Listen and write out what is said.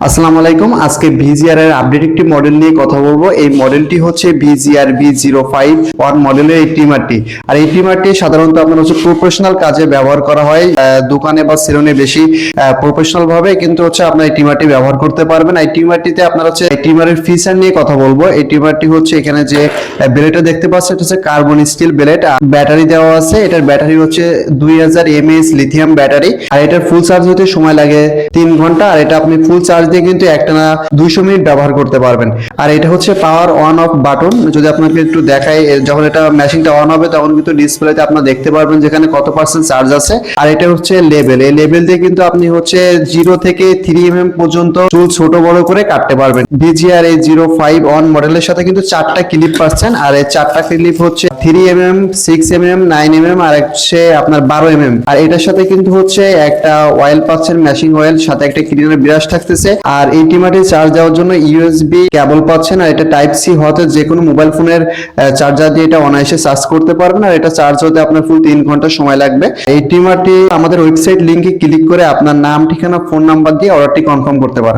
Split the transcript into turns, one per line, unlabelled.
আসসালামু আলাইকুম। আজকে ভিজিআর এর আপডেট একটি মডেল নিয়ে কথা বলবো। এই মডেলটি হচ্ছে ভিজিআর V05 মডেলের এই ট্রিমারটি। আর এই ট্রিমারটি সাধারণত আপনার হচ্ছে প্রফেশনাল কাজে ব্যবহার করা হয়, দোকানে বা সেলুনে বেশি প্রফেশনাল ভাবে কিন্তু হচ্ছে আপনার এই ট্রিমারটি ব্যবহার করতে পারবেন। এই ট্রিমারটিতে আপনার হচ্ছে এই ট্রিমারের ফিচার নিয়ে কথা বলবো। এই ট্রিমারটি হচ্ছে এখানে যে ব্লেডটা দেখতে পাচ্ছেন এটা হচ্ছে কার্বন স্টিল ব্লেড, ব্যাটারি দেওয়া আছে। এটার ব্যাটারি হচ্ছে 2000 mAh লিথিয়াম ব্যাটারি। আর এটার ফুল চার্জ হতে সময় লাগে 3 ঘন্টা। আর এটা আপনি ফুল চার্জ দিয়ে কিন্তু একটানা 200 মিনিট ব্যবহার করতে পারবেন। আর এটা হচ্ছে পাওয়ার অন অফ বাটন। যদি আপনাকে একটু দেখাই, যখন এটা মেশিনটা অন হবে তখন কিন্তু ডিসপ্লেতে আপনারা দেখতে পারবেন যেখানে কত পার্সেন্ট চার্জ আছে। আর এটা হচ্ছে লেভেল, এই লেভেল দিয়ে কিন্তু আপনি হচ্ছে 0 থেকে 3 mm পর্যন্ত চুল ছোট বড় করে কাটতে পারবেন। ভিজিআর এই 05 মডেলের সাথে কিন্তু 4টা ক্লিপ পাচ্ছেন। আর এই 4টা ক্লিপ হচ্ছে 3 mm, 6 mm, 9 mm আর হচ্ছে আপনার 12 mm। আর এটার সাথে কিন্তু হচ্ছে একটা অয়েল পাচ্ছেন, ম্যাশিং অয়েল, সাথে একটা ক্লিনার ব্রাশ থাকতেছে। আর এই ট্রিমারটি চার্জ দেওয়ার জন্য ইউএসবি কেবল পাচ্ছেন। আর এটা টাইপ সি হতে যে কোনো মোবাইল ফোনের চার্জার দিয়ে এটা অনায়াসে চার্জ করতে পারবেন। আর এটা চার্জ হতে আপনার ফুল 3 ঘন্টা সময় লাগবে। এই ট্রিমারটি আমাদের ওয়েবসাইট লিংকে ক্লিক করে আপনার নাম, ঠিকানা, ফোন নাম্বার দিয়ে অর্ডারটি কনফার্ম করতে পারেন।